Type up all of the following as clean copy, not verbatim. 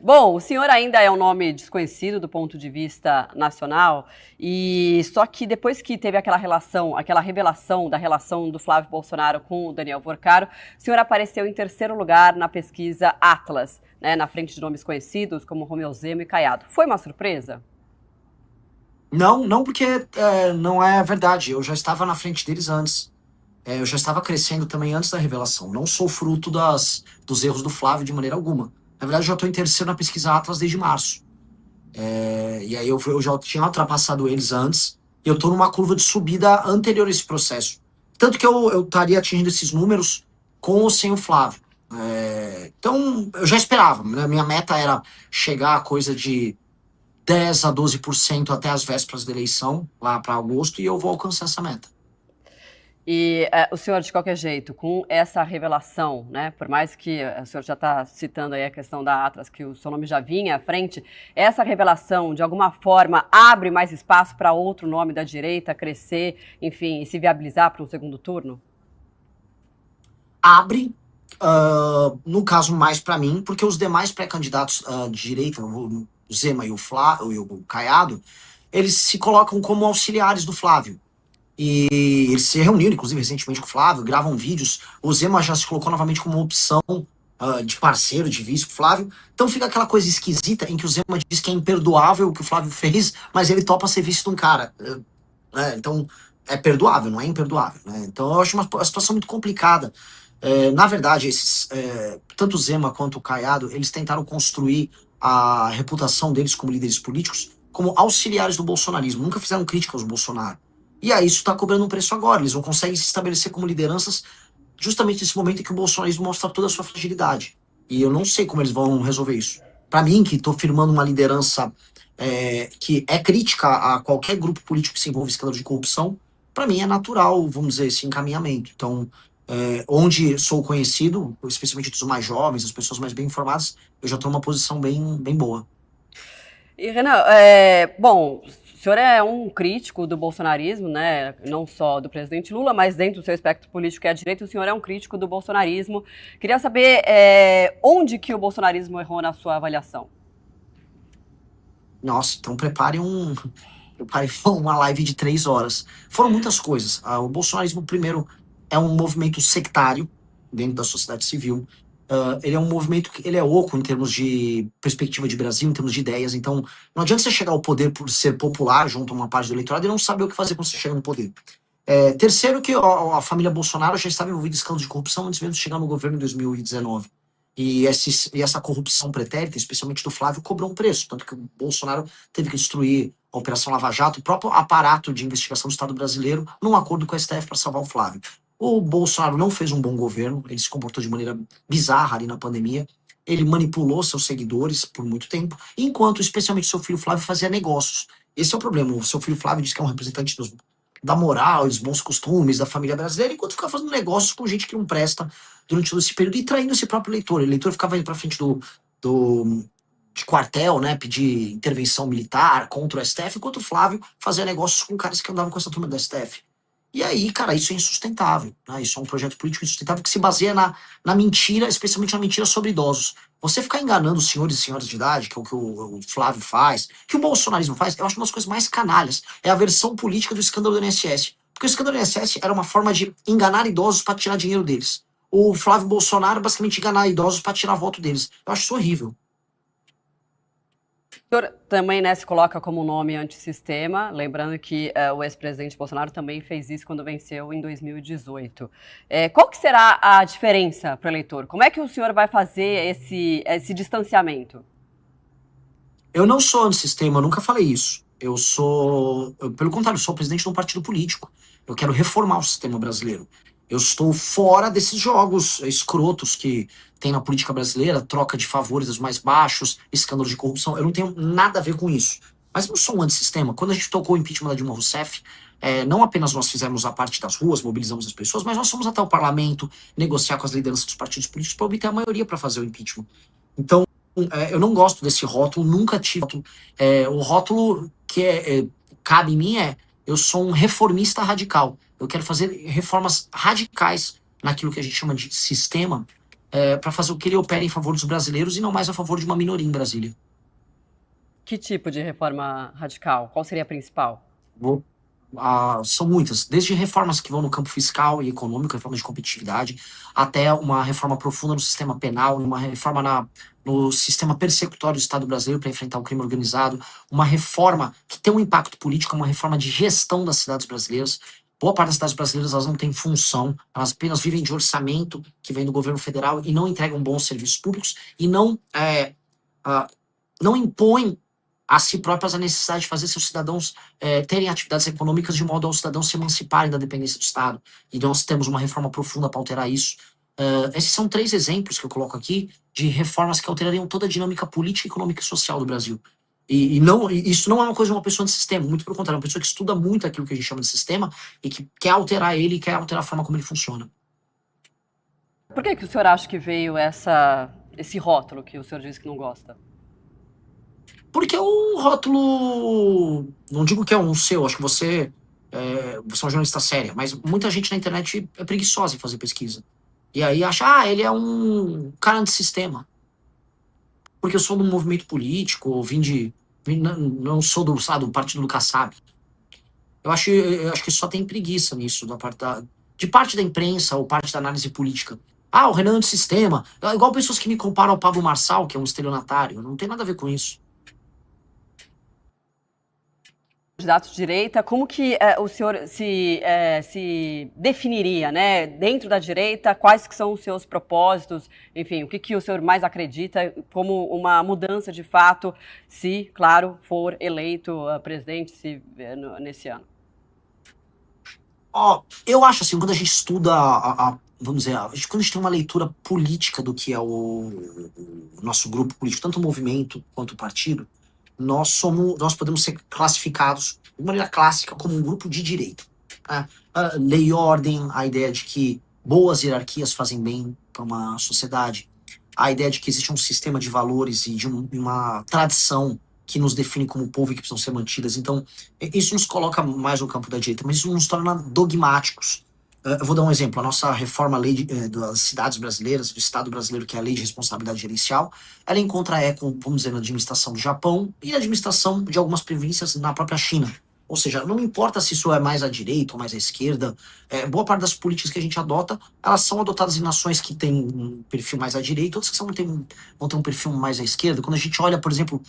Bom, o senhor ainda é um nome desconhecido do ponto de vista nacional, e só que depois que teve aquela revelação da relação do Flávio Bolsonaro com o Daniel Vorcaro, o senhor apareceu em terceiro lugar na pesquisa Atlas, né, na frente de nomes conhecidos como Romeu Zema e Caiado. Foi uma surpresa? Não, não porque não é verdade. Eu já estava na frente deles antes. Eu já estava crescendo também antes da revelação. Não sou fruto dos erros do Flávio de maneira alguma. Na verdade, eu já estou em terceiro na pesquisa Atlas desde março. E aí eu já tinha ultrapassado eles antes. E eu estou numa curva de subida anterior a esse processo. Tanto que eu estaria atingindo esses números com ou sem o Flávio. Então, eu já esperava. Né? Minha meta era chegar a coisa de 10 a 12% até as vésperas da eleição, lá para agosto, e eu vou alcançar essa meta. E o senhor, de qualquer jeito, com essa revelação, né, por mais que o senhor já está citando aí a questão da Atlas, que o seu nome já vinha à frente, essa revelação, de alguma forma, abre mais espaço para outro nome da direita crescer, enfim, e se viabilizar para um segundo turno? Abre, no caso, mais para mim, porque os demais pré-candidatos de direita, o Zema e o Caiado, eles se colocam como auxiliares do Flávio. E eles se reuniram, inclusive, recentemente com o Flávio, gravam vídeos. O Zema já se colocou novamente como uma opção de parceiro, de vice com o Flávio. Então fica aquela coisa esquisita em que o Zema diz que é imperdoável o que o Flávio fez, mas ele topa ser vice de um cara. Então é perdoável, não é imperdoável. Né? Então eu acho uma situação muito complicada. Na verdade, tanto o Zema quanto o Caiado, eles tentaram construir a reputação deles como líderes políticos como auxiliares do bolsonarismo. Nunca fizeram crítica aos Bolsonaro. E aí isso está cobrando um preço agora. Eles não conseguem se estabelecer como lideranças justamente nesse momento em que o bolsonarismo mostra toda a sua fragilidade. E eu não sei como eles vão resolver isso. Para mim, que estou firmando uma liderança que é crítica a qualquer grupo político que se envolve em escândalo de corrupção, para mim é natural, vamos dizer, esse encaminhamento. Então, onde sou conhecido, especialmente dos mais jovens, as pessoas mais bem informadas, eu já estou numa posição bem boa. E, Renan, bom, o senhor é um crítico do bolsonarismo, né? Não só do presidente Lula, mas dentro do seu espectro político que é a direita, o senhor é um crítico do bolsonarismo. Queria saber onde que o bolsonarismo errou na sua avaliação. Nossa, então prepare uma live de 3 horas. Foram muitas coisas. O bolsonarismo, primeiro, é um movimento sectário dentro da sociedade civil. Ele é um movimento que ele é oco em termos de perspectiva de Brasil, em termos de ideias. Então, não adianta você chegar ao poder por ser popular junto a uma parte do eleitorado e não saber o que fazer quando você chega no poder. Terceiro, que a família Bolsonaro já estava envolvida em escândalos de corrupção antes mesmo de chegar no governo em 2019. E essa corrupção pretérita, especialmente do Flávio, cobrou um preço. Tanto que o Bolsonaro teve que destruir a Operação Lava Jato, o próprio aparato de investigação do Estado brasileiro, num acordo com a STF para salvar o Flávio. O Bolsonaro não fez um bom governo, ele se comportou de maneira bizarra ali na pandemia, ele manipulou seus seguidores por muito tempo, enquanto especialmente seu filho Flávio fazia negócios. Esse é o problema. O seu filho Flávio diz que é um representante da moral, dos bons costumes, da família brasileira, enquanto ficava fazendo negócios com gente que não presta durante todo esse período e traindo esse próprio eleitor. O eleitor ficava indo para frente de quartel, né, pedir intervenção militar contra o STF, enquanto o Flávio fazia negócios com caras que andavam com essa turma do STF. E aí, cara, isso é insustentável. Né? Isso é um projeto político insustentável que se baseia na mentira, especialmente na mentira sobre idosos. Você ficar enganando os senhores e senhoras de idade, que é o que o Flávio faz, que o bolsonarismo faz, eu acho uma das coisas mais canalhas. É a versão política do escândalo do INSS. Porque o escândalo do INSS era uma forma de enganar idosos para tirar dinheiro deles. O Flávio Bolsonaro basicamente enganar idosos para tirar voto deles. Eu acho isso horrível. O senhor também, né, se coloca como nome antissistema, lembrando que o ex-presidente Bolsonaro também fez isso quando venceu em 2018. Qual que será a diferença para o eleitor? Como é que o senhor vai fazer esse distanciamento? Eu não sou antissistema, eu nunca falei isso. Pelo contrário, eu sou presidente de um partido político. Eu quero reformar o sistema brasileiro. Eu estou fora desses jogos escrotos que tem na política brasileira, troca de favores dos mais baixos, escândalos de corrupção. Eu não tenho nada a ver com isso. Mas eu não sou um antissistema. Quando a gente tocou o impeachment da Dilma Rousseff, não apenas nós fizemos a parte das ruas, mobilizamos as pessoas, mas nós fomos até o parlamento negociar com as lideranças dos partidos políticos para obter a maioria para fazer o impeachment. Então, eu não gosto desse rótulo, nunca tive. O rótulo que cabe em mim eu sou um reformista radical. Eu quero fazer reformas radicais naquilo que a gente chama de sistema, para fazer o que ele opera em favor dos brasileiros e não mais a favor de uma minoria em Brasília. Que tipo de reforma radical? Qual seria a principal? Vou São muitas, desde reformas que vão no campo fiscal e econômico, reforma de competitividade, até uma reforma profunda no sistema penal, uma reforma no sistema persecutório do Estado brasileiro para enfrentar o crime organizado, uma reforma que tem um impacto político, uma reforma de gestão das cidades brasileiras. Boa parte das cidades brasileiras elas não têm função, elas apenas vivem de orçamento que vem do governo federal e não entregam bons serviços públicos e ah, não impõem a si próprias a necessidade de fazer seus cidadãos terem atividades econômicas de modo ao cidadão se emanciparem da dependência do Estado. E nós temos uma reforma profunda para alterar isso. Esses são 3 exemplos que eu coloco aqui de reformas que alterariam toda a dinâmica política, econômica e social do Brasil. Isso não é uma coisa de uma pessoa de sistema, muito pelo contrário, é uma pessoa que estuda muito aquilo que a gente chama de sistema e que quer alterar ele e quer alterar a forma como ele funciona. Por que o senhor acha que veio esse rótulo que o senhor disse que não gosta? Porque é um rótulo. Não digo que é um seu, acho que você é uma jornalista séria, mas muita gente na internet é preguiçosa em fazer pesquisa. E aí acha, ele é um cara antissistema. Porque eu sou de um movimento político, ou não sou do partido do Kassab. Eu acho que só tem preguiça nisso, de parte da imprensa ou parte da análise política. O Renan é antissistema. É igual pessoas que me comparam ao Pablo Marçal, que é um estelionatário. Não tem nada a ver com isso. Candidato de direita, como que o senhor se definiria, né? Dentro da direita, quais que são os seus propósitos? Enfim, o que o senhor mais acredita como uma mudança de fato, se, claro, for eleito presidente nesse ano? Eu acho assim, quando a gente estuda, vamos dizer, quando a gente tem uma leitura política do que é o nosso grupo político, tanto o movimento quanto o partido, nós podemos ser classificados de maneira clássica como um grupo de direita. Né? Lei e ordem, a ideia de que boas hierarquias fazem bem para uma sociedade, a ideia de que existe um sistema de valores e de uma tradição que nos define como povo e que precisam ser mantidas. Então, isso nos coloca mais no campo da direita, mas isso nos torna dogmáticos. Eu vou dar um exemplo. A nossa reforma das cidades brasileiras, do Estado brasileiro, que é a Lei de Responsabilidade Gerencial, ela encontra eco, vamos dizer, na administração do Japão e na administração de algumas províncias na própria China. Ou seja, não importa se isso é mais à direita ou mais à esquerda, boa parte das políticas que a gente adota, elas são adotadas em nações que têm um perfil mais à direita, outras que vão ter um perfil mais à esquerda. Quando a gente olha, por exemplo,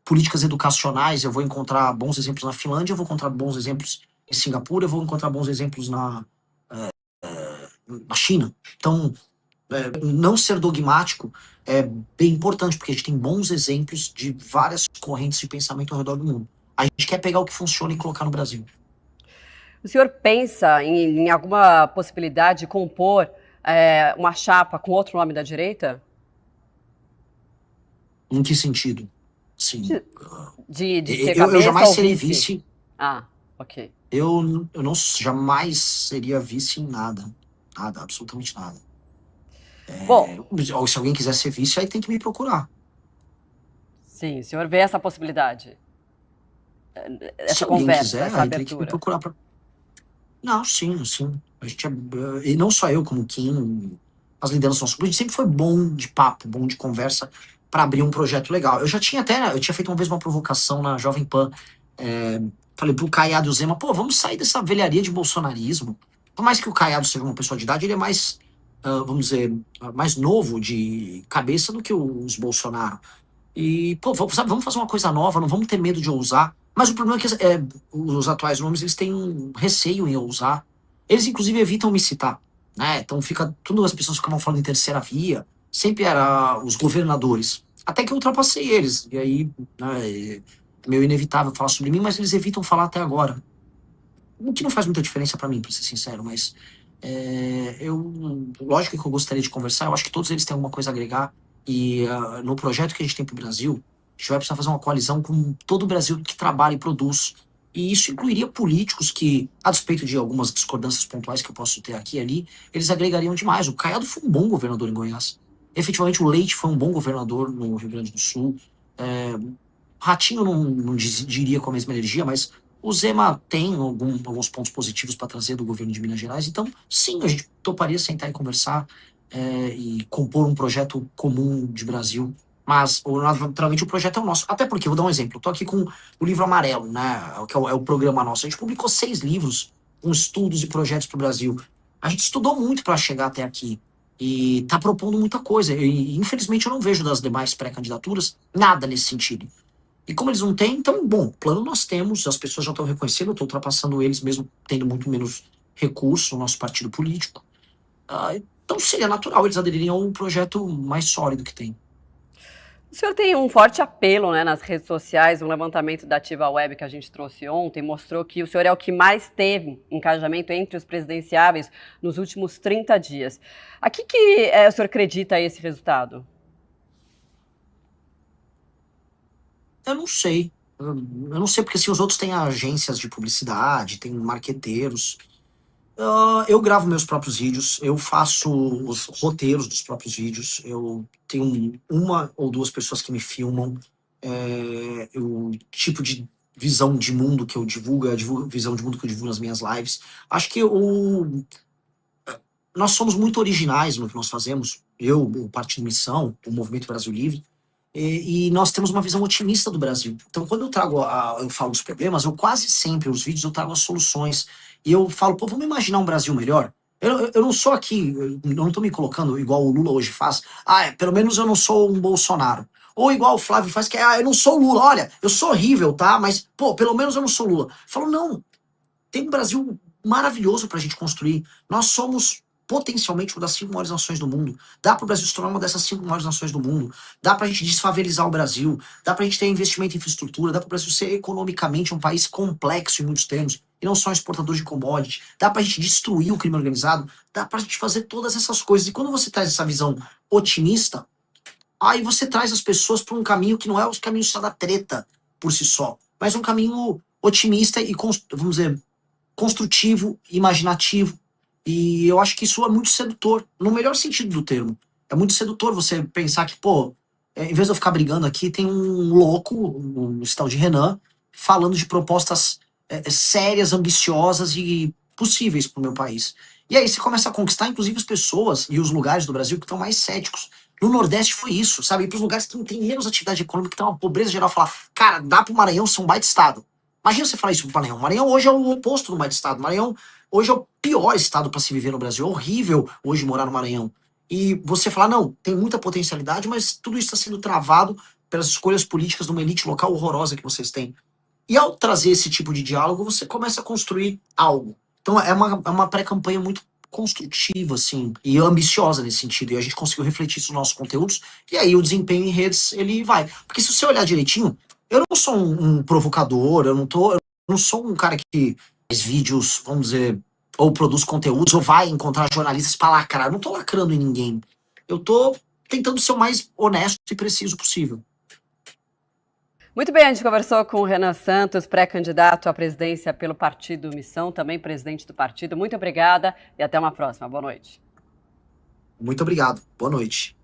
políticas educacionais, eu vou encontrar bons exemplos na Finlândia, eu vou encontrar bons exemplos em Singapura, eu vou encontrar bons exemplos na China. Então, não ser dogmático é bem importante, porque a gente tem bons exemplos de várias correntes de pensamento ao redor do mundo. A gente quer pegar o que funciona e colocar no Brasil. O senhor pensa em alguma possibilidade de compor uma chapa com outro nome da direita? Em que sentido? Sim. De ser Eu jamais ou serei vice? vice. Ok. Eu não jamais seria vice em nada. Nada, absolutamente nada. Bom, Ou se alguém quiser ser vice, aí tem que me procurar. sim, o senhor vê essa possibilidade? Se Essa alguém conversa, quiser, essa aí tem que me abertura? procurar. Não, sim, sim. E não só eu, como Kim, as lideranças do nosso grupo, a gente sempre foi bom de papo, bom de conversa para abrir um projeto legal. Eu tinha feito uma vez uma provocação na Jovem Pan. Falei pro Caiado e o Zema, vamos sair dessa velharia de bolsonarismo. Por mais que o Caiado seja uma pessoa de idade, ele é mais, vamos dizer, mais novo de cabeça do que os Bolsonaro. E, vamos fazer uma coisa nova, não vamos ter medo de ousar. Mas o problema é que os atuais nomes, eles têm um receio em ousar. Eles, inclusive, evitam me citar, né? Então, todas as pessoas ficavam falando em terceira via, sempre era os governadores. Até que eu ultrapassei eles. E aí, né, é meio inevitável falar sobre mim, mas eles evitam falar até agora. O que não faz muita diferença para mim, para ser sincero, mas lógico que eu gostaria de conversar, eu acho que todos eles têm alguma coisa a agregar. E no projeto que a gente tem para o Brasil, a gente vai precisar fazer uma coalizão com todo o Brasil que trabalha e produz. E isso incluiria políticos que, a despeito de algumas discordâncias pontuais que eu posso ter aqui e ali, eles agregariam demais. O Caiado foi um bom governador em Goiás. Efetivamente, o Leite foi um bom governador no Rio Grande do Sul. Ratinho não diria com a mesma energia, mas o Zema tem alguns pontos positivos para trazer do governo de Minas Gerais. Então, sim, a gente toparia sentar e conversar. e compor um projeto comum de Brasil. Mas, naturalmente, o projeto é o nosso. Até porque, vou dar um exemplo. Eu tô aqui com o livro Amarelo, né? Que é o programa nosso. A gente publicou 6 livros com estudos e projetos para o Brasil. A gente estudou muito para chegar até aqui. E tá propondo muita coisa. E, infelizmente, eu não vejo das demais pré-candidaturas nada nesse sentido. E como eles não têm, então, bom, plano nós temos, as pessoas já estão reconhecendo, eu estou ultrapassando eles, mesmo tendo muito menos recurso no nosso partido político. Então seria natural eles aderirem a um projeto mais sólido que tem. O senhor tem um forte apelo, né, nas redes sociais. Um levantamento da Ativa Web que a gente trouxe ontem mostrou que o senhor é o que mais teve engajamento entre os presidenciáveis nos últimos 30 dias. A que o senhor acredita esse resultado? Eu não sei. Eu não sei, porque se os outros têm agências de publicidade, têm marqueteiros. Eu gravo meus próprios vídeos, eu faço os roteiros dos próprios vídeos, eu tenho uma ou duas pessoas que me filmam, o tipo de visão de mundo que eu divulgo, a visão de mundo que eu divulgo nas minhas lives. Acho que nós somos muito originais no que nós fazemos, eu, o Partido Missão, o Movimento Brasil Livre, e nós temos uma visão otimista do Brasil. Então, quando eu trago, eu falo dos problemas, eu quase sempre, os vídeos, eu trago as soluções. E eu falo, pô, vamos imaginar um Brasil melhor? Eu não sou aqui, eu não estou me colocando igual o Lula hoje faz. Pelo menos eu não sou um Bolsonaro. Ou igual o Flávio faz, que eu não sou o Lula. Olha, eu sou horrível, tá? Mas, pô, pelo menos eu não sou Lula. Eu falo, não, tem um Brasil maravilhoso para a gente construir. Nós somos potencialmente uma das 5 maiores nações do mundo. Dá para o Brasil se tornar uma dessas 5 maiores nações do mundo. Dá para a gente desfavelizar o Brasil. Dá para a gente ter investimento em infraestrutura. Dá para o Brasil ser economicamente um país complexo em muitos termos. E não só um exportador de commodities. Dá para a gente destruir o crime organizado. Dá para a gente fazer todas essas coisas. E quando você traz essa visão otimista, aí você traz as pessoas para um caminho que não é o caminho só da treta por si só, mas um caminho otimista e, vamos dizer, construtivo, imaginativo. E eu acho que isso é muito sedutor, no melhor sentido do termo. É muito sedutor você pensar que, pô, em vez de eu ficar brigando aqui, tem um louco, um tal de Renan, falando de propostas sérias, ambiciosas e possíveis para o meu país. E aí você começa a conquistar, inclusive, as pessoas e os lugares do Brasil que estão mais céticos. No Nordeste foi isso, sabe? Ir para os lugares que tem menos atividade econômica, que tem uma pobreza geral, falar, cara, dá para o Maranhão ser um baita estado. Imagina você falar isso pro Maranhão. O Maranhão hoje é o oposto do baita estado. O Maranhão hoje é o pior estado para se viver no Brasil. É horrível hoje morar no Maranhão. E você falar, não, tem muita potencialidade, mas tudo isso está sendo travado pelas escolhas políticas de uma elite local horrorosa que vocês têm. E ao trazer esse tipo de diálogo, você começa a construir algo. Então é uma pré-campanha muito construtiva, assim, e ambiciosa nesse sentido. E a gente conseguiu refletir isso nos nossos conteúdos, e aí o desempenho em redes, ele vai. Porque se você olhar direitinho, eu não sou um provocador, eu não sou um cara que faz vídeos, vamos dizer, ou produz conteúdos, ou vai encontrar jornalistas para lacrar. Eu não tô lacrando em ninguém. Eu tô tentando ser o mais honesto e preciso possível. Muito bem, a gente conversou com o Renan Santos, pré-candidato à presidência pelo Partido Missão, também presidente do partido. Muito obrigada e até uma próxima. Boa noite. Muito obrigado. Boa noite.